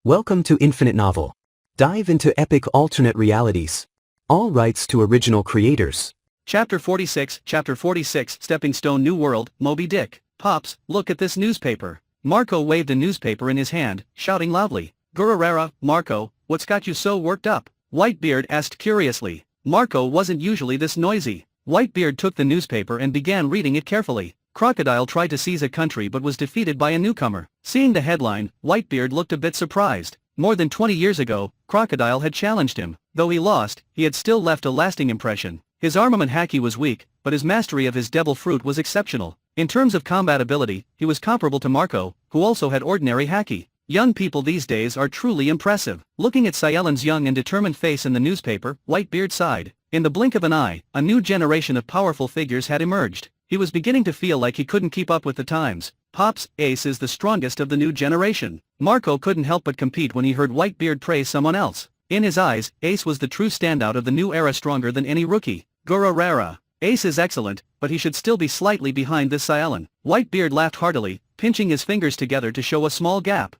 Welcome to Infinite Novel. Dive into epic alternate realities. All rights to original creators. Chapter 46, Stepping Stone New World, Moby Dick. Pops, look at this newspaper. Marco waved a newspaper in his hand, shouting loudly. Gururara, Marco, what's got you so worked up? Whitebeard asked curiously. Marco wasn't usually this noisy. Whitebeard took the newspaper and began reading it carefully. Crocodile tried to seize a country but was defeated by a newcomer. Seeing the headline, Whitebeard looked a bit surprised. More than 20 years ago, Crocodile had challenged him. Though he lost, he had still left a lasting impression. His armament haki was weak, but his mastery of his devil fruit was exceptional. In terms of combat ability, he was comparable to Marco, who also had ordinary haki. Young people these days are truly impressive. Looking at Cealan's young and determined face in the newspaper, Whitebeard sighed. In the blink of an eye, a new generation of powerful figures had emerged. He was beginning to feel like he couldn't keep up with the times. Pops, Ace is the strongest of the new generation. Marco couldn't help but compete when he heard Whitebeard praise someone else. In his eyes, Ace was the true standout of the new era, stronger than any rookie. Gururara. Ace is excellent, but he should still be slightly behind this Cealan. Whitebeard laughed heartily, pinching his fingers together to show a small gap.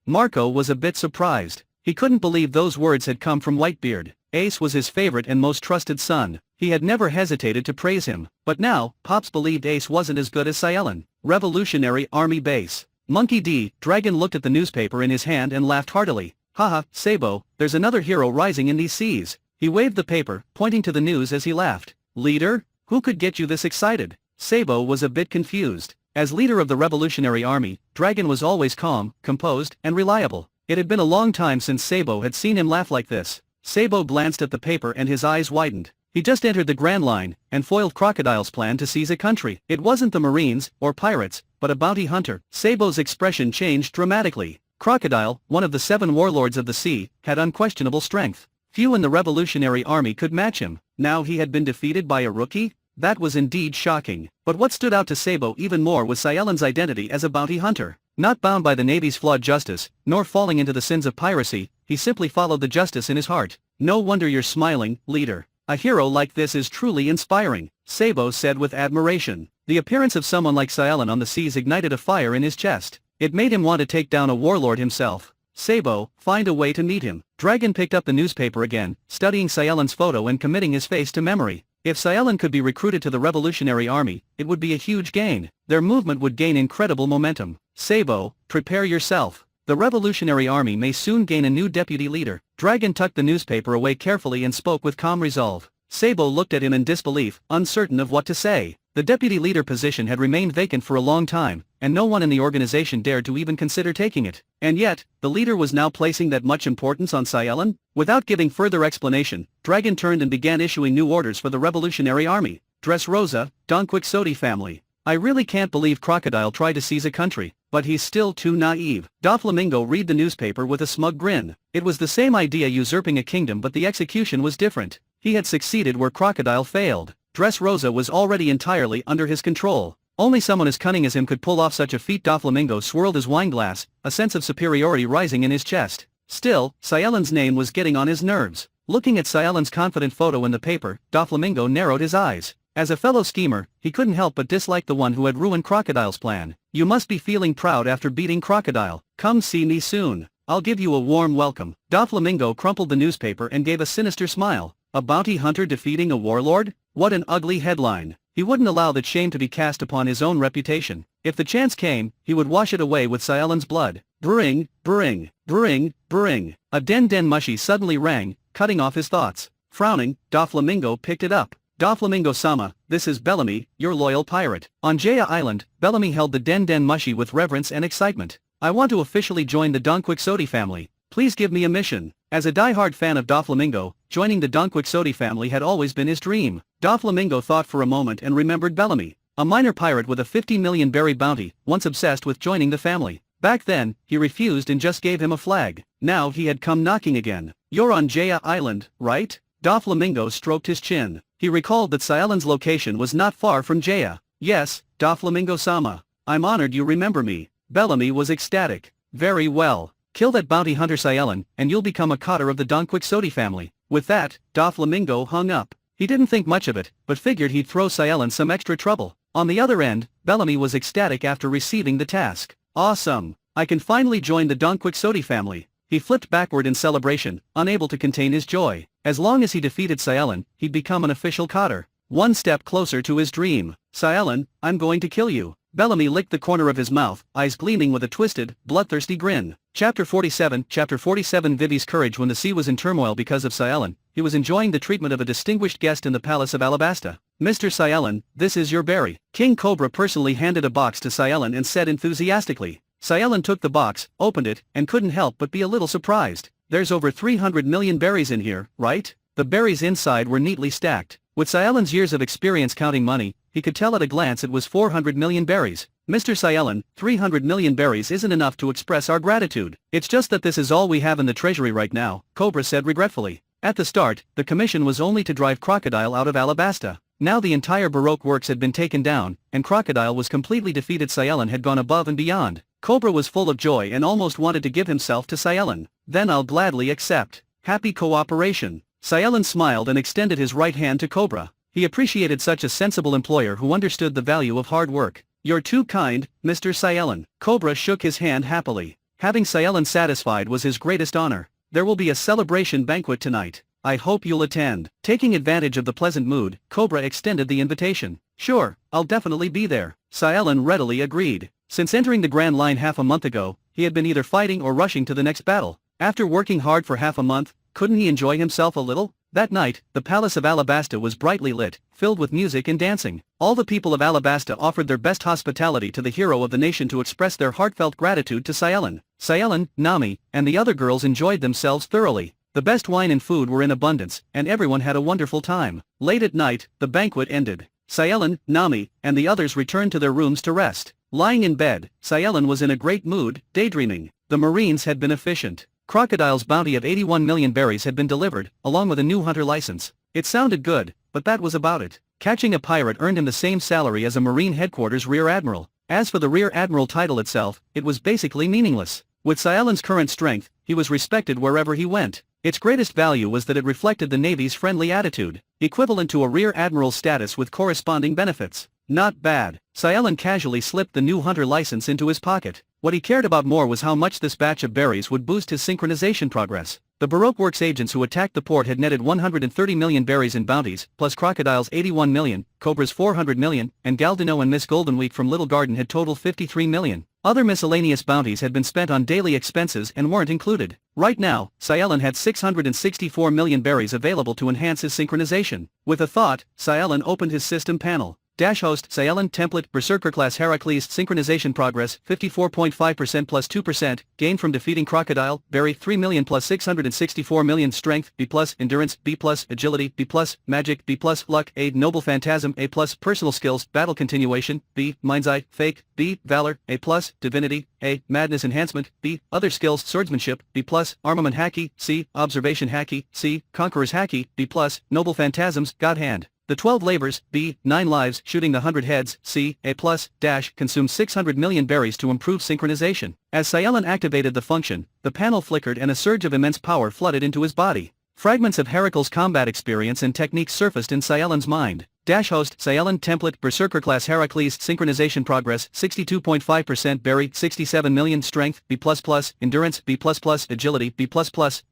Marco was a bit surprised. He couldn't believe those words had come from Whitebeard. Ace was his favorite and most trusted son. He had never hesitated to praise him. But now, Pops believed Ace wasn't as good as Cealan. Revolutionary Army Base. Monkey D. Dragon looked at the newspaper in his hand and laughed heartily. Haha, Sabo, there's another hero rising in these seas. He waved the paper, pointing to the news as he laughed. Leader? Who could get you this excited? Sabo was a bit confused. As leader of the Revolutionary Army, Dragon was always calm, composed, and reliable. It had been a long time since Sabo had seen him laugh like this. Sabo glanced at the paper and his eyes widened. He just entered the Grand Line, and foiled Crocodile's plan to seize a country. It wasn't the Marines, or pirates, but a bounty hunter. Sabo's expression changed dramatically. Crocodile, one of the 7 warlords of the sea, had unquestionable strength. Few in the Revolutionary Army could match him. Now he had been defeated by a rookie? That was indeed shocking. But what stood out to Sabo even more was Cealan's identity as a bounty hunter. Not bound by the Navy's flawed justice, nor falling into the sins of piracy, he simply followed the justice in his heart. No wonder you're smiling, leader. A hero like this is truly inspiring, Sabo said with admiration. The appearance of someone like Cealan on the seas ignited a fire in his chest. It made him want to take down a warlord himself. Sabo, find a way to meet him. Dragon picked up the newspaper again, studying Cealan's photo and committing his face to memory. If Cealan could be recruited to the Revolutionary Army, it would be a huge gain. Their movement would gain incredible momentum. Sabo, prepare yourself. The Revolutionary Army may soon gain a new deputy leader. Dragon tucked the newspaper away carefully and spoke with calm resolve. Sabo looked at him in disbelief, uncertain of what to say. The deputy leader position had remained vacant for a long time, and no one in the organization dared to even consider taking it. And yet, the leader was now placing that much importance on Cealan? Without giving further explanation, Dragon turned and began issuing new orders for the Revolutionary Army. Dressrosa, Don Quixote family. I really can't believe Crocodile tried to seize a country, but he's still too naive. Doflamingo read the newspaper with a smug grin. It was the same idea, usurping a kingdom, but the execution was different. He had succeeded where Crocodile failed. Dressrosa was already entirely under his control. Only someone as cunning as him could pull off such a feat. Doflamingo swirled his wineglass, a sense of superiority rising in his chest. Still, Cealan's name was getting on his nerves. Looking at Cealan's confident photo in the paper, Doflamingo narrowed his eyes. As a fellow schemer, he couldn't help but dislike the one who had ruined Crocodile's plan. You must be feeling proud after beating Crocodile. Come see me soon. I'll give you a warm welcome. Doflamingo crumpled the newspaper and gave a sinister smile. A bounty hunter defeating a warlord? What an ugly headline. He wouldn't allow that shame to be cast upon his own reputation. If the chance came, he would wash it away with Cealan's blood. Bring, bring, bring, bring. A den mushy suddenly rang, cutting off his thoughts. Frowning, Doflamingo picked it up. Doflamingo-sama, this is Bellamy, your loyal pirate. On Jaya Island, Bellamy held the den mushy with reverence and excitement. I want to officially join the Don Quixote family. Please give me a mission. As a die-hard fan of Doflamingo, joining the Don Quixote family had always been his dream. Doflamingo thought for a moment and remembered Bellamy, a minor pirate with a 50 million berry bounty, once obsessed with joining the family. Back then, he refused and just gave him a flag. Now he had come knocking again. You're on Jaya Island, right? Doflamingo stroked his chin. He recalled that Cealan's location was not far from Jaya. Yes, Doflamingo-sama. I'm honored you remember me. Bellamy was ecstatic. Very well. Kill that bounty hunter Cealan, and you'll become a cotter of the Don Quixote family. With that, Doflamingo hung up. He didn't think much of it, but figured he'd throw Cealan some extra trouble. On the other end, Bellamy was ecstatic after receiving the task. Awesome. I can finally join the Don Quixote family. He flipped backward in celebration, unable to contain his joy. As long as he defeated Cealan, he'd become an official cotter. One step closer to his dream. Cealan, I'm going to kill you. Bellamy licked the corner of his mouth, eyes gleaming with a twisted, bloodthirsty grin. Chapter 47 Vivi's courage. When the sea was in turmoil because of Cealan, he was enjoying the treatment of a distinguished guest in the palace of Alabasta. Mr. Cealan, this is your berry. King Cobra personally handed a box to Cealan and said enthusiastically. Cealan took the box, opened it, and couldn't help but be a little surprised. There's over 300 million berries in here, right? The berries inside were neatly stacked. With Cealan's years of experience counting money, he could tell at a glance it was 400 million berries. Mr. Cealan, 300 million berries isn't enough to express our gratitude. It's just that this is all we have in the treasury right now, Cobra said regretfully. At the start, the commission was only to drive Crocodile out of Alabasta. Now the entire Baroque works had been taken down, and Crocodile was completely defeated. Cealan had gone above and beyond. Cobra was full of joy and almost wanted to give himself to Cealan. Then I'll gladly accept. Happy cooperation. Cealan smiled and extended his right hand to Cobra. He appreciated such a sensible employer who understood the value of hard work. You're too kind, Mr. Cealan. Cobra shook his hand happily. Having Cealan satisfied was his greatest honor. There will be a celebration banquet tonight. I hope you'll attend. Taking advantage of the pleasant mood, Cobra extended the invitation. Sure, I'll definitely be there. Cealan readily agreed. Since entering the Grand Line half a month ago, he had been either fighting or rushing to the next battle. After working hard for half a month, couldn't he enjoy himself a little? That night, the palace of Alabasta was brightly lit, filled with music and dancing. All the people of Alabasta offered their best hospitality to the hero of the nation to express their heartfelt gratitude to Cealan. Cealan, Nami, and the other girls enjoyed themselves thoroughly. The best wine and food were in abundance, and everyone had a wonderful time. Late at night, the banquet ended. Cealan, Nami, and the others returned to their rooms to rest. Lying in bed, Cealan was in a great mood, daydreaming. The Marines had been efficient. Crocodile's bounty of 81 million berries had been delivered, along with a new hunter license. It sounded good, but that was about it. Catching a pirate earned him the same salary as a Marine headquarters rear admiral. As for the rear admiral title itself, it was basically meaningless. With Cealan's current strength, he was respected wherever he went. Its greatest value was that it reflected the Navy's friendly attitude, equivalent to a rear admiral's status with corresponding benefits. Not bad. Cealan casually slipped the new hunter license into his pocket. What he cared about more was how much this batch of berries would boost his synchronization progress. The Baroque Works agents who attacked the port had netted 130 million berries in bounties, plus Crocodile's 81 million, Cobra's 400 million, and Galdino and Miss Goldenweek from Little Garden had totaled 53 million. Other miscellaneous bounties had been spent on daily expenses and weren't included. Right now, Cealan had 664 million berries available to enhance his synchronization. With a thought, Cealan opened his system panel. Host Cealan template Berserker Class Heracles synchronization progress 54.5% plus 2% gain from defeating Crocodile berry 3 million plus 664 million strength B plus endurance B plus agility B plus magic B plus luck A noble phantasm A plus personal skills battle continuation B mind's eye fake B valor A plus divinity A madness enhancement B other skills swordsmanship B plus armament hacky C observation hacky C conqueror's hacky B plus noble phantasms god hand. The 12 labors, B, 9 lives, shooting the 100 heads, C, A+, consumed 600 million berries to improve synchronization. As Cealan activated the function, the panel flickered and a surge of immense power flooded into his body. Fragments of Heracles' combat experience and techniques surfaced in Cealan's mind. Host Cealan template Berserker Class Heracles synchronization progress 62.5% berry 67 million strength B++ endurance B++ agility B++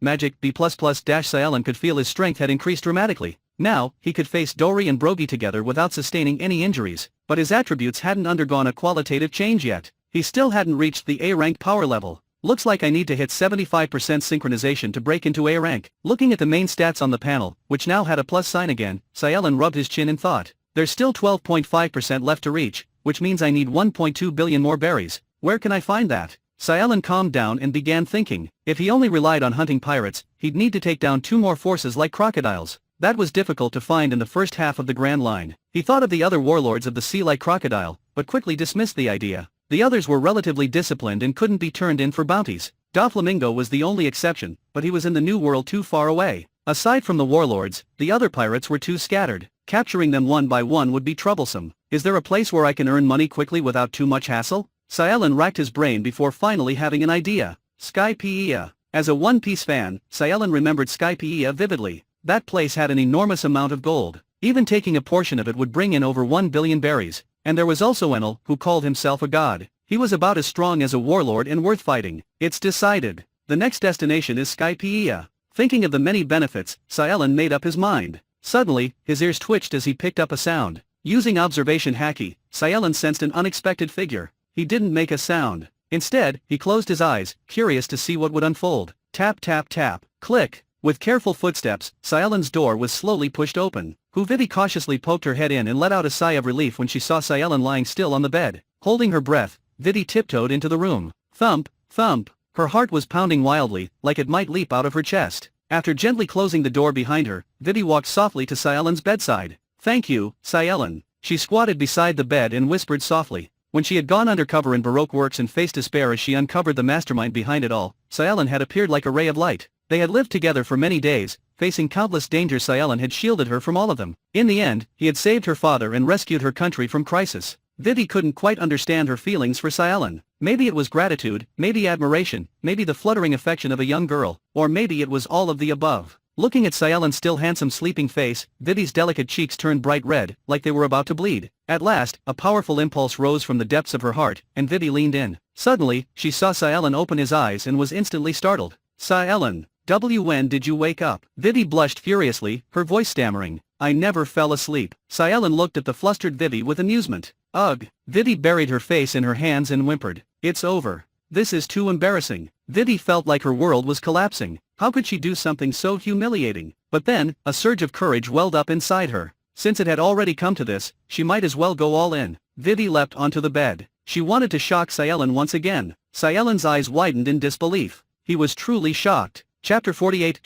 magic B++ Cealan could feel his strength had increased dramatically. Now, he could face Dory and Brogy together without sustaining any injuries, but his attributes hadn't undergone a qualitative change yet. He still hadn't reached the A rank power level. Looks like I need to hit 75% synchronization to break into A rank. Looking at the main stats on the panel, which now had a plus sign again, Cealan rubbed his chin in thought. There's still 12.5% left to reach, which means I need 1.2 billion more berries. Where can I find that? Cealan calmed down and began thinking. If he only relied on hunting pirates, he'd need to take down 2 more forces like crocodiles. That was difficult to find in the first half of the Grand Line. He thought of the other warlords of the sea like Crocodile, but quickly dismissed the idea. The others were relatively disciplined and couldn't be turned in for bounties. Doflamingo was the only exception, but he was in the New World too far away. Aside from the warlords, the other pirates were too scattered. Capturing them one by one would be troublesome. Is there a place where I can earn money quickly without too much hassle? Cealan racked his brain before finally having an idea. Skypiea. As a One Piece fan, Cealan remembered Skypiea vividly. That place had an enormous amount of gold. Even taking a portion of it would bring in over 1 billion berries. And there was also Enel, who called himself a god. He was about as strong as a warlord and worth fighting. It's decided. The next destination is Skypiea. Thinking of the many benefits, Cealan made up his mind. Suddenly, his ears twitched as he picked up a sound. Using observation haki, Cealan sensed an unexpected figure. He didn't make a sound. Instead, he closed his eyes, curious to see what would unfold. Tap tap tap, click. With careful footsteps, Cealan's door was slowly pushed open. Vivi cautiously poked her head in and let out a sigh of relief when she saw Cealan lying still on the bed. Holding her breath, Vivi tiptoed into the room. Thump, thump. Her heart was pounding wildly, like it might leap out of her chest. After gently closing the door behind her, Vivi walked softly to Cealan's bedside. Thank you, Cealan. She squatted beside the bed and whispered softly. When she had gone undercover in Baroque works and faced despair as she uncovered the mastermind behind it all, Cealan had appeared like a ray of light. They had lived together for many days, facing countless dangers. Cealan had shielded her from all of them. In the end, he had saved her father and rescued her country from crisis. Vivi couldn't quite understand her feelings for Cealan. Maybe it was gratitude, maybe admiration, maybe the fluttering affection of a young girl, or maybe it was all of the above. Looking at Cealan's still handsome sleeping face, Vivi's delicate cheeks turned bright red, like they were about to bleed. At last, a powerful impulse rose from the depths of her heart, and Vivi leaned in. Suddenly, she saw Cealan open his eyes and was instantly startled. Cealan, when did you wake up? Vivi blushed furiously, her voice stammering. I never fell asleep. Cealan looked at the flustered Vivi with amusement. Ugh. Vivi buried her face in her hands and whimpered. It's over. This is too embarrassing. Vivi felt like her world was collapsing. How could she do something so humiliating? But then, a surge of courage welled up inside her. Since it had already come to this, she might as well go all in. Vivi leapt onto the bed. She wanted to shock Cealan once again. Cealan's eyes widened in disbelief. He was truly shocked. Chapter 48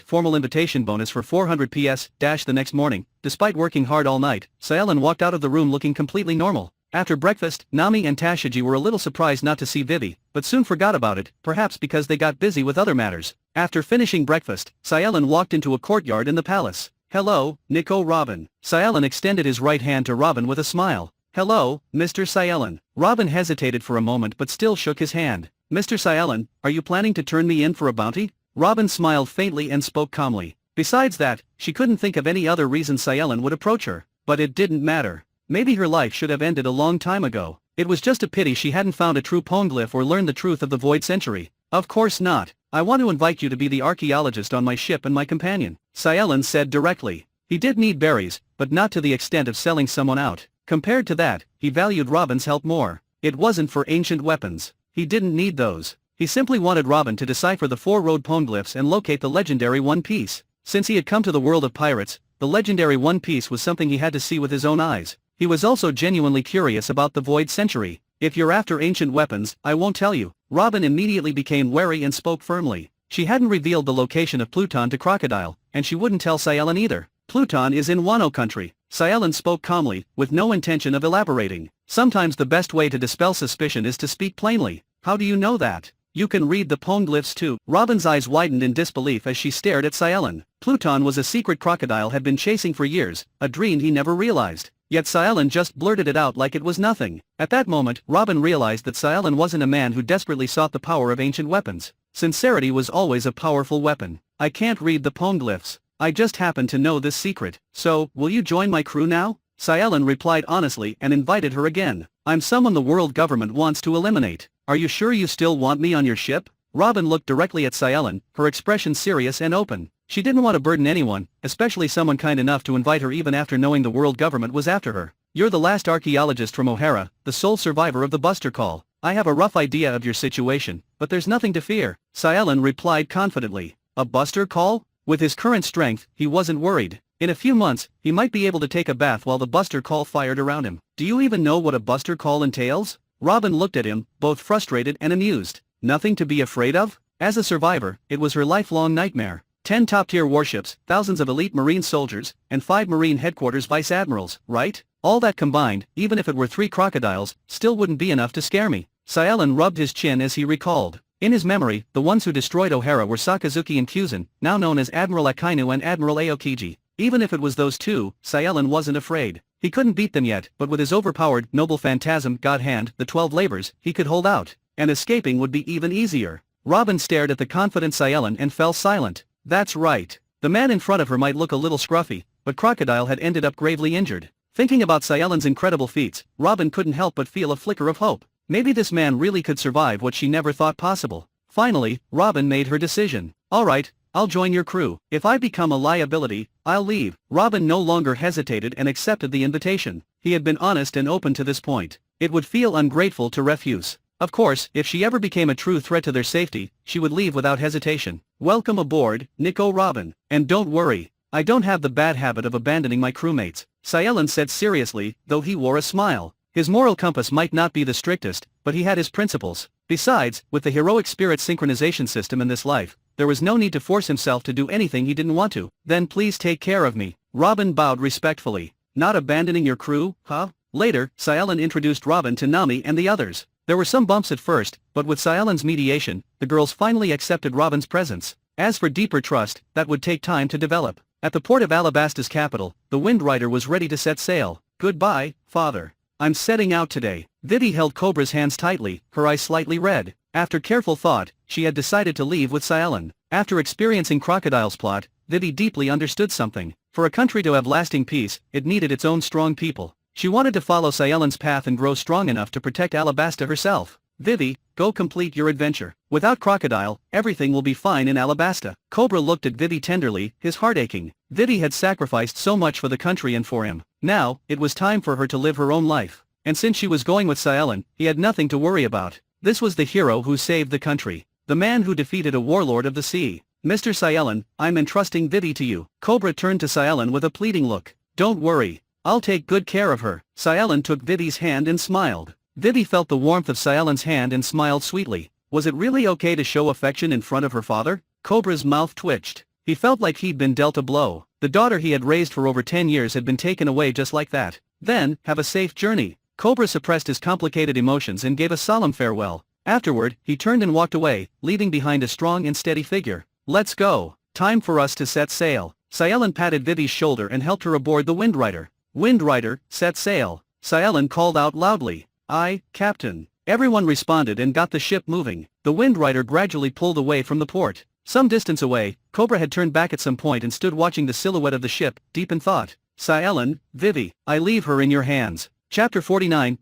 Formal invitation bonus for 400 PS. The next morning, despite working hard all night, Cealan walked out of the room looking completely normal. After breakfast, Nami and Tashiji were a little surprised not to see Vivi, but soon forgot about it, perhaps because they got busy with other matters. After finishing breakfast, Cealan walked into a courtyard in the palace. Hello, Nico Robin. Cealan extended his right hand to Robin with a smile. Hello, Mr. Cealan. Robin hesitated for a moment but still shook his hand. Mr. Cealan, are you planning to turn me in for a bounty? Robin smiled faintly and spoke calmly. Besides that, she couldn't think of any other reason Cealan would approach her. But it didn't matter. Maybe her life should have ended a long time ago. It was just a pity she hadn't found a true poneglyph or learned the truth of the Void Century. Of course not. I want to invite you to be the archaeologist on my ship and my companion, Cealan said directly. He did need berries, but not to the extent of selling someone out. Compared to that, he valued Robin's help more. It wasn't for ancient weapons. He didn't need those. He simply wanted Robin to decipher the 4 road poneglyphs and locate the legendary One Piece. Since he had come to the world of pirates, the legendary One Piece was something he had to see with his own eyes. He was also genuinely curious about the Void Century. If you're after ancient weapons, I won't tell you. Robin immediately became wary and spoke firmly. She hadn't revealed the location of Pluton to Crocodile, and she wouldn't tell Cealan either. Pluton is in Wano country. Cealan spoke calmly, with no intention of elaborating. Sometimes the best way to dispel suspicion is to speak plainly. How do you know that? You can read the poneglyphs too. Robin's eyes widened in disbelief as she stared at Cealan. Pluton was a secret crocodile had been chasing for years, a dream he never realized. Yet Cealan just blurted it out like it was nothing. At that moment, Robin realized that Cealan wasn't a man who desperately sought the power of ancient weapons. Sincerity was always a powerful weapon. I can't read the poneglyphs. I just happen to know this secret. So, will you join my crew now? Cealan replied honestly and invited her again. I'm someone the world government wants to eliminate. Are you sure you still want me on your ship? Robin looked directly at Cealan, her expression serious and open. She didn't want to burden anyone, especially someone kind enough to invite her even after knowing the world government was after her. You're the last archaeologist from O'Hara, the sole survivor of the Buster Call. I have a rough idea of your situation, but there's nothing to fear, Cealan replied confidently. A Buster Call? With his current strength, he wasn't worried. In a few months, he might be able to take a bath while the Buster Call fired around him. Do you even know what a Buster Call entails? Robin looked at him, both frustrated and amused. Nothing to be afraid of? As a survivor, it was her lifelong nightmare. 10 top-tier warships, thousands of elite Marine soldiers, and 5 Marine headquarters vice admirals, right? All that combined, even if it were 3 crocodiles, still wouldn't be enough to scare me. Cealan rubbed his chin as he recalled. In his memory, the ones who destroyed O'Hara were Sakazuki and Kyuzan, now known as Admiral Akainu and Admiral Aokiji. Even if it was those two, Cealan wasn't afraid. He couldn't beat them yet, but with his overpowered noble phantasm god hand, the 12 labors, he could hold out. And escaping would be even easier. Robin stared at the confident Cealan and fell silent. That's right. The man in front of her might look a little scruffy, but Crocodile had ended up gravely injured. Thinking about Cealan's incredible feats, Robin couldn't help but feel a flicker of hope. Maybe this man really could survive what she never thought possible. Finally, Robin made her decision. Alright, I'll join your crew. If I become a liability, I'll leave. Robin no longer hesitated and accepted the invitation. He had been honest and open to this point. It would feel ungrateful to refuse. Of course, if she ever became a true threat to their safety, she would leave without hesitation. Welcome aboard, Nico Robin. And don't worry, I don't have the bad habit of abandoning my crewmates, Cealan said seriously, though he wore a smile. His moral compass might not be the strictest, but he had his principles. Besides, with the Heroic Spirit Synchronization System in this life, there was no need to force himself to do anything he didn't want to. Then please take care of me. Robin bowed respectfully. Not abandoning your crew, huh? Later, Cealan introduced Robin to Nami and the others. There were some bumps at first, but with Cealan's mediation, the girls finally accepted Robin's presence. As for deeper trust, that would take time to develop. At the port of Alabasta's capital, the Wind Rider was ready to set sail. Goodbye, father. I'm setting out today. Vivi held Cobra's hands tightly, her eyes slightly red. After careful thought, she had decided to leave with Cealan. After experiencing Crocodile's plot, Vivi deeply understood something. For a country to have lasting peace, it needed its own strong people. She wanted to follow Cealan's path and grow strong enough to protect Alabasta herself. Vivi, go complete your adventure. Without Crocodile, everything will be fine in Alabasta. Cobra looked at Vivi tenderly, his heart aching. Vivi had sacrificed so much for the country and for him. Now, it was time for her to live her own life. And since she was going with Cealan, he had nothing to worry about. This was the hero who saved the country. The man who defeated a warlord of the sea. Mr. Cealan, I'm entrusting Vivi to you. Cobra turned to Cealan with a pleading look. Don't worry. I'll take good care of her. Cealan took Vivi's hand and smiled. Vivi felt the warmth of Cealan's hand and smiled sweetly. Was it really okay to show affection in front of her father? Cobra's mouth twitched. He felt like he'd been dealt a blow. The daughter he had raised for over 10 years had been taken away just like that. Then, have a safe journey. Cobra suppressed his complicated emotions and gave a solemn farewell. Afterward, he turned and walked away, leaving behind a strong and steady figure. Let's go. Time for us to set sail. Cealan patted Vivi's shoulder and helped her aboard the Wind Rider. Wind Rider, set sail. Cealan called out loudly. Aye, Captain. Everyone responded and got the ship moving. The Wind Rider gradually pulled away from the port. Some distance away, Cobra had turned back at some point and stood watching the silhouette of the ship, deep in thought. Cealan, Vivi, I leave her in your hands. Chapter 49,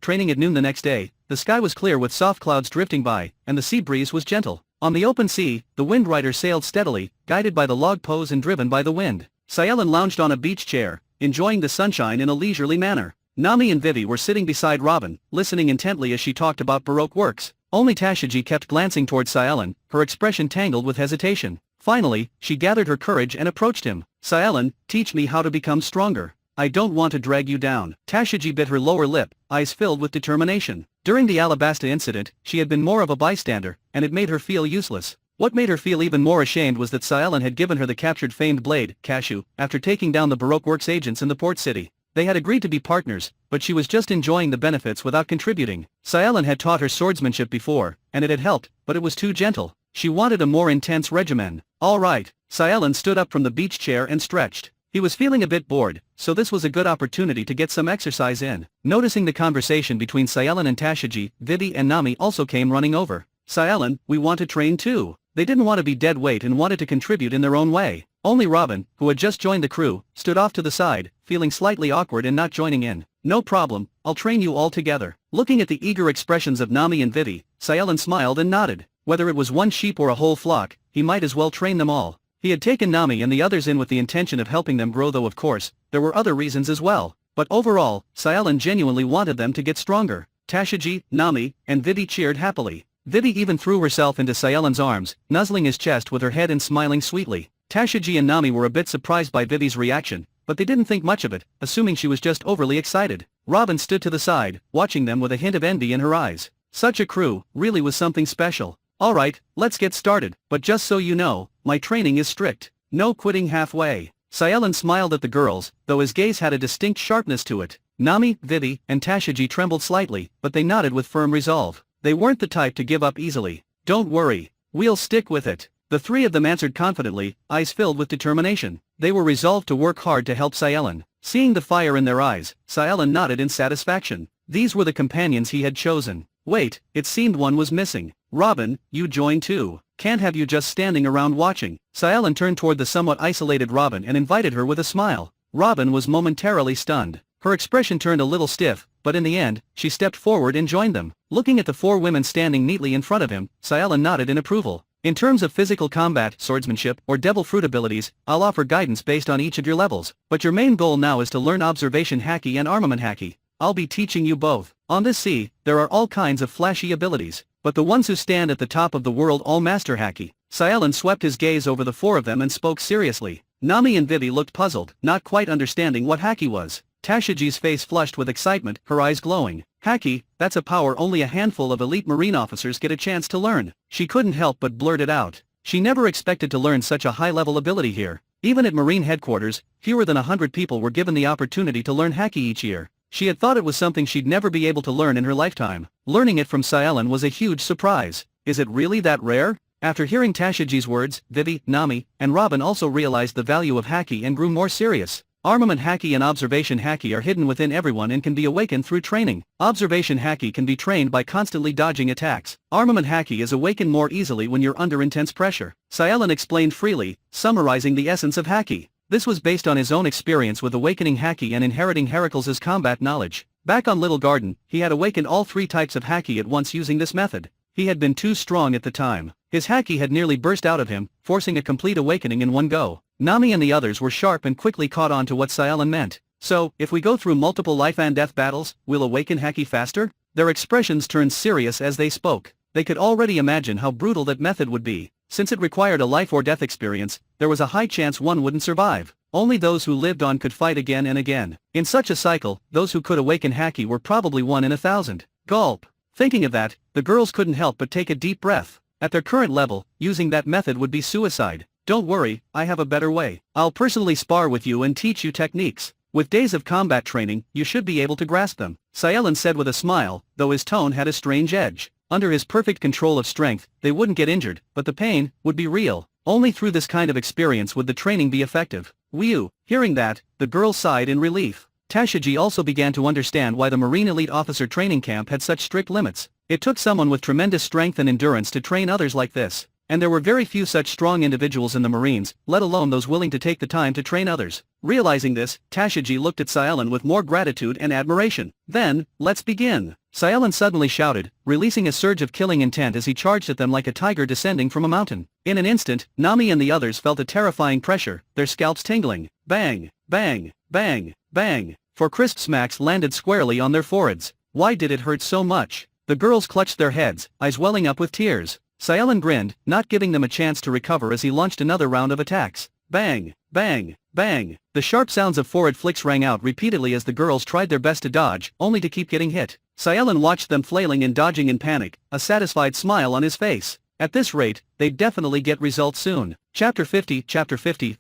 training at noon the next day. The sky was clear with soft clouds drifting by, and the sea breeze was gentle. On the open sea, the Wind Rider sailed steadily, guided by the log pose and driven by the wind. Cealan lounged on a beach chair, enjoying the sunshine in a leisurely manner. Nami and Vivi were sitting beside Robin, listening intently as she talked about Baroque works. Only Tashigi kept glancing towards Cealan, her expression tangled with hesitation. Finally, she gathered her courage and approached him. Cealan, teach me how to become stronger. I don't want to drag you down. Tashigi bit her lower lip, eyes filled with determination. During the Alabasta incident, she had been more of a bystander, and it made her feel useless. What made her feel even more ashamed was that Cealan had given her the captured famed blade, Cashew, after taking down the Baroque Works agents in the port city. They had agreed to be partners, but she was just enjoying the benefits without contributing. Cealan had taught her swordsmanship before, and it had helped, but it was too gentle. She wanted a more intense regimen. All right. Cealan stood up from the beach chair and stretched. He was feeling a bit bored, so this was a good opportunity to get some exercise in. Noticing the conversation between Cealan and Tashigi, Vivi and Nami also came running over. Cealan, we want to train too. They didn't want to be dead weight and wanted to contribute in their own way. Only Robin, who had just joined the crew, stood off to the side, feeling slightly awkward and not joining in. No problem, I'll train you all together. Looking at the eager expressions of Nami and Vivi, Cealan smiled and nodded. Whether it was one sheep or a whole flock, he might as well train them all. He had taken Nami and the others in with the intention of helping them grow, though of course, there were other reasons as well. But overall, Cealan genuinely wanted them to get stronger. Tashigi, Nami, and Vivi cheered happily. Vivi even threw herself into Cealan's arms, nuzzling his chest with her head and smiling sweetly. Tashigi and Nami were a bit surprised by Vivi's reaction, but they didn't think much of it, assuming she was just overly excited. Robin stood to the side, watching them with a hint of envy in her eyes. Such a crew really was something special. Alright, let's get started, but just so you know, my training is strict. No quitting halfway. Cealan smiled at the girls, though his gaze had a distinct sharpness to it. Nami, Vivi, and Tashigi trembled slightly, but they nodded with firm resolve. They weren't the type to give up easily. Don't worry. We'll stick with it. The three of them answered confidently, eyes filled with determination. They were resolved to work hard to help Cealan. Seeing the fire in their eyes, Cealan nodded in satisfaction. These were the companions he had chosen. Wait, it seemed one was missing. Robin, you join too. Can't have you just standing around watching. Cealan turned toward the somewhat isolated Robin and invited her with a smile. Robin was momentarily stunned. Her expression turned a little stiff, but in the end, she stepped forward and joined them. Looking at the 4 women standing neatly in front of him, Cealan nodded in approval. In terms of physical combat, swordsmanship, or devil fruit abilities, I'll offer guidance based on each of your levels, but your main goal now is to learn observation haki and armament haki. I'll be teaching you both. On this sea, there are all kinds of flashy abilities, but the ones who stand at the top of the world all master haki. Cealan swept his gaze over the 4 of them and spoke seriously. Nami and Vivi looked puzzled, not quite understanding what haki was. Tashiji's face flushed with excitement, her eyes glowing. Haki, that's a power only a handful of elite marine officers get a chance to learn. She couldn't help but blurt it out. She never expected to learn such a high-level ability here. Even at Marine headquarters, fewer than 100 people were given the opportunity to learn haki each year. She had thought it was something she'd never be able to learn in her lifetime. Learning it from Cealan was a huge surprise. Is it really that rare? After hearing Tashiji's words, Vivi, Nami, and Robin also realized the value of haki and grew more serious. Armament haki and observation haki are hidden within everyone and can be awakened through training. Observation haki can be trained by constantly dodging attacks. Armament haki is awakened more easily when you're under intense pressure. Cealan explained freely, summarizing the essence of haki. This was based on his own experience with awakening haki and inheriting Heracles' combat knowledge. Back on Little Garden, he had awakened all 3 types of haki at once using this method. He had been too strong at the time. His haki had nearly burst out of him, forcing a complete awakening in one go. Nami and the others were sharp and quickly caught on to what Cealan meant. So, if we go through multiple life and death battles, we'll awaken haki faster? Their expressions turned serious as they spoke. They could already imagine how brutal that method would be. Since it required a life or death experience, there was a high chance one wouldn't survive. Only those who lived on could fight again and again. In such a cycle, those who could awaken haki were probably 1 in 1,000. Gulp. Thinking of that, the girls couldn't help but take a deep breath. At their current level, using that method would be suicide. Don't worry, I have a better way. I'll personally spar with you and teach you techniques. With days of combat training, you should be able to grasp them. Cealan said with a smile, though his tone had a strange edge. Under his perfect control of strength, they wouldn't get injured, but the pain would be real. Only through this kind of experience would the training be effective. Whew. Hearing that, the girl sighed in relief. Tashiji also began to understand why the Marine Elite Officer Training Camp had such strict limits. It took someone with tremendous strength and endurance to train others like this, and there were very few such strong individuals in the Marines, let alone those willing to take the time to train others. Realizing this, Tashiji looked at Cealan with more gratitude and admiration. Then, let's begin. Cealan suddenly shouted, releasing a surge of killing intent as he charged at them like a tiger descending from a mountain. In an instant, Nami and the others felt a terrifying pressure, their scalps tingling. Bang, bang, bang, bang. 4 crisp smacks landed squarely on their foreheads. Why did it hurt so much? The girls clutched their heads, eyes welling up with tears. Cealan grinned, not giving them a chance to recover as he launched another round of attacks. Bang, bang, bang. The sharp sounds of forehead flicks rang out repeatedly as the girls tried their best to dodge, only to keep getting hit. Cealan watched them flailing and dodging in panic, a satisfied smile on his face. At this rate, they'd definitely get results soon. Chapter 50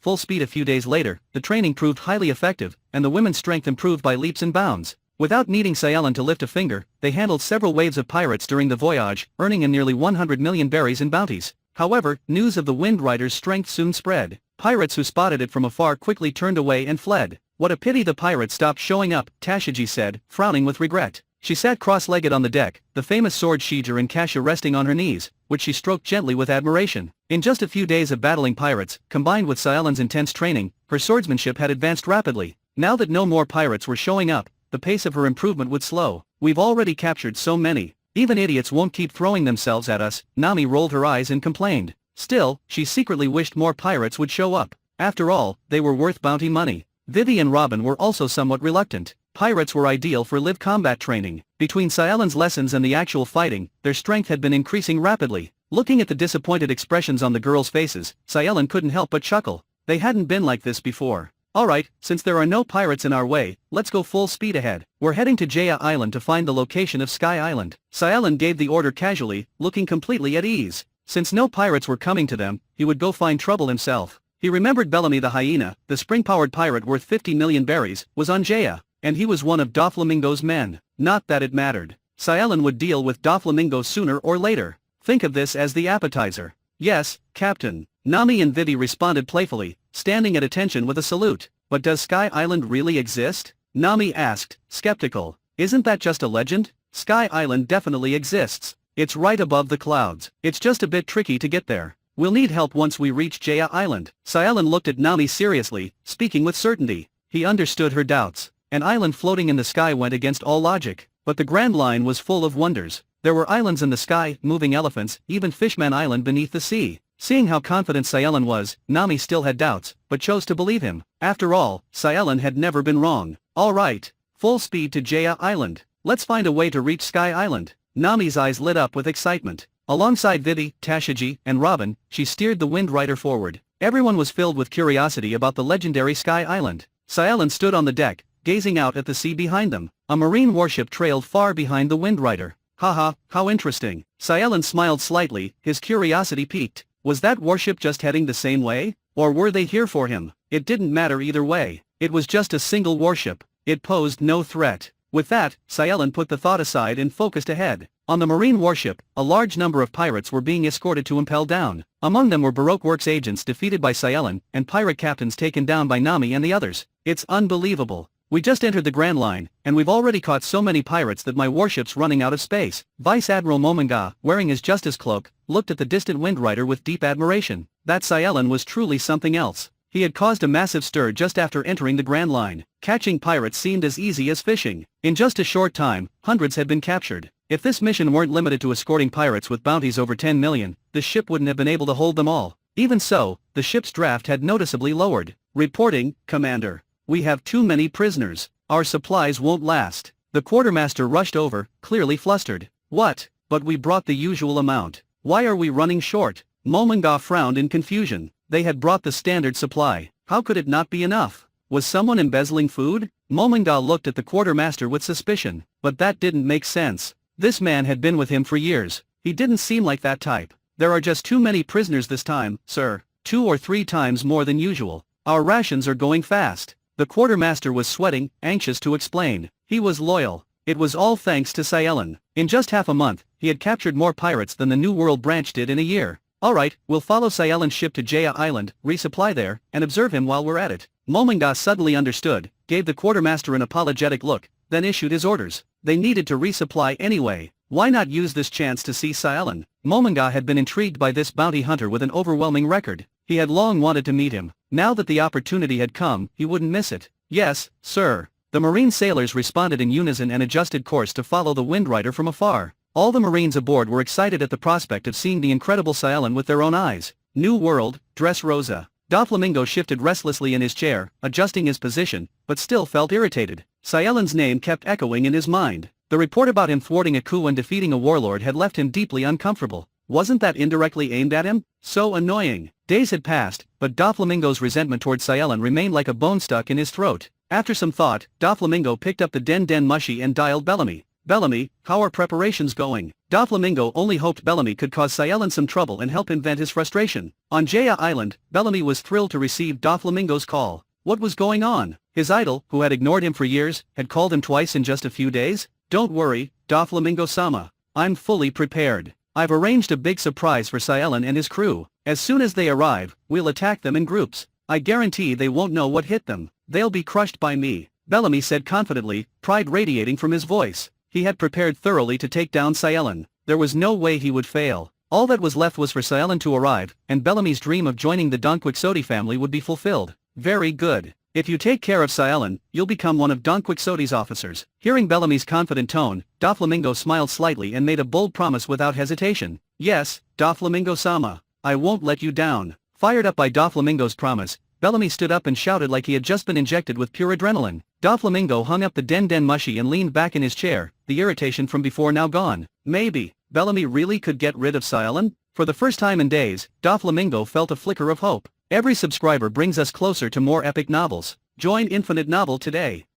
Full speed. A few days later, the training proved highly effective, and the women's strength improved by leaps and bounds. Without needing Cealan to lift a finger, they handled several waves of pirates during the voyage, earning in nearly 100 million berries in bounties. However, news of the Wind Rider's strength soon spread. Pirates who spotted it from afar quickly turned away and fled. What a pity the pirates stopped showing up, Tashiji said, frowning with regret. She sat cross-legged on the deck, the famous sword sheather and Kasha resting on her knees, which she stroked gently with admiration. In just a few days of battling pirates, combined with Cealan's intense training, her swordsmanship had advanced rapidly. Now that no more pirates were showing up, the pace of her improvement would slow. We've already captured so many. Even idiots won't keep throwing themselves at us. Nami rolled her eyes and complained. Still, she secretly wished more pirates would show up. After all, they were worth bounty money. Vivi and Robin were also somewhat reluctant. Pirates were ideal for live combat training. Between Cealan's lessons and the actual fighting, their strength had been increasing rapidly. Looking at the disappointed expressions on the girls' faces, Cealan couldn't help but chuckle. They hadn't been like this before. Alright, since there are no pirates in our way, let's go full speed ahead. We're heading to Jaya Island to find the location of Sky Island. Cealan gave the order casually, looking completely at ease. Since no pirates were coming to them, he would go find trouble himself. He remembered Bellamy the hyena, the spring-powered pirate worth 50 million berries, was on Jaya, and he was one of Doflamingo's men. Not that it mattered. Cealan would deal with Doflamingo sooner or later. Think of this as the appetizer. Yes, Captain. Nami and Vivi responded playfully, standing at attention with a salute. But does Sky Island really exist? Nami asked, skeptical. Isn't that just a legend? Sky Island definitely exists. It's right above the clouds. It's just a bit tricky to get there. We'll need help once we reach Jaya Island. Cealan looked at Nami seriously, speaking with certainty. He understood her doubts. An island floating in the sky went against all logic, but the Grand Line was full of wonders. There were islands in the sky, moving elephants, even Fishman Island beneath the sea. Seeing how confident Cealan was, Nami still had doubts, but chose to believe him. After all, Cealan had never been wrong. Alright, full speed to Jaya Island. Let's find a way to reach Sky Island. Nami's eyes lit up with excitement. Alongside Vivi, Tashigi, and Robin, she steered the Wind Rider forward. Everyone was filled with curiosity about the legendary Sky Island. Cealan stood on the deck, gazing out at the sea behind them. A marine warship trailed far behind the Wind Rider. Haha, how interesting. Cealan smiled slightly, his curiosity piqued. Was that warship just heading the same way? Or were they here for him? It didn't matter either way. It was just a single warship. It posed no threat. With that, Cealan put the thought aside and focused ahead. On the marine warship, a large number of pirates were being escorted to impel down. Among them were Baroque Works agents defeated by Cealan, and pirate captains taken down by Nami and the others. It's unbelievable. We just entered the Grand Line, and we've already caught so many pirates that my warship's running out of space. Vice Admiral Momonga, wearing his justice cloak, looked at the distant Wind Rider with deep admiration. That Cealan was truly something else. He had caused a massive stir just after entering the Grand Line. Catching pirates seemed as easy as fishing. In just a short time, hundreds had been captured. If this mission weren't limited to escorting pirates with bounties over 10 million, the ship wouldn't have been able to hold them all. Even so, the ship's draft had noticeably lowered. Reporting, Commander. We have too many prisoners. Our supplies won't last. The quartermaster rushed over, clearly flustered. What? But we brought the usual amount. Why are we running short? Momonga frowned in confusion. They had brought the standard supply. How could it not be enough? Was someone embezzling food? Momonga looked at the quartermaster with suspicion, but that didn't make sense. This man had been with him for years. He didn't seem like that type. There are just too many prisoners this time, sir. 2 or 3 times more than usual. Our rations are going fast. The quartermaster was sweating, anxious to explain. He was loyal. It was all thanks to Cealan. In just half a month, he had captured more pirates than the New World branch did in a year. Alright, we'll follow Cealan's ship to Jaya Island, resupply there, and observe him while we're at it. Momonga suddenly understood, gave the quartermaster an apologetic look, then issued his orders. They needed to resupply anyway. Why not use this chance to see Cealan? Momonga had been intrigued by this bounty hunter with an overwhelming record. He had long wanted to meet him. Now that the opportunity had come, he wouldn't miss it. Yes, sir. The marine sailors responded in unison and adjusted course to follow the Wind Rider from afar. All the marines aboard were excited at the prospect of seeing the incredible Cealan with their own eyes. New World, Dressrosa. Doflamingo shifted restlessly in his chair, adjusting his position, but still felt irritated. Cealan's name kept echoing in his mind. The report about him thwarting a coup and defeating a warlord had left him deeply uncomfortable. Wasn't that indirectly aimed at him? So annoying. Days had passed, but Doflamingo's resentment toward Cealan remained like a bone stuck in his throat. After some thought, Doflamingo picked up the Den Mushy and dialed Bellamy. Bellamy, how are preparations going? Doflamingo only hoped Bellamy could cause Cealan some trouble and help him vent his frustration. On Jaya Island, Bellamy was thrilled to receive Doflamingo's call. What was going on? His idol, who had ignored him for years, had called him twice in just a few days? Don't worry, Doflamingo-sama. I'm fully prepared. I've arranged a big surprise for Cealan and his crew. As soon as they arrive, we'll attack them in groups. I guarantee they won't know what hit them. They'll be crushed by me, Bellamy said confidently, pride radiating from his voice. He had prepared thoroughly to take down Cealan. There was no way he would fail. All that was left was for Cealan to arrive, and Bellamy's dream of joining the Don Quixote family would be fulfilled. Very good. If you take care of Cealan, you'll become one of Don Quixote's officers. Hearing Bellamy's confident tone, Doflamingo smiled slightly and made a bold promise without hesitation. Yes, Doflamingo-sama. I won't let you down. Fired up by Doflamingo's promise, Bellamy stood up and shouted like he had just been injected with pure adrenaline. Doflamingo hung up the Den Mushy and leaned back in his chair, the irritation from before now gone. Maybe Bellamy really could get rid of Cealan? For the first time in days, Doflamingo felt a flicker of hope. Every subscriber brings us closer to more epic novels. Join Infinite Novel today.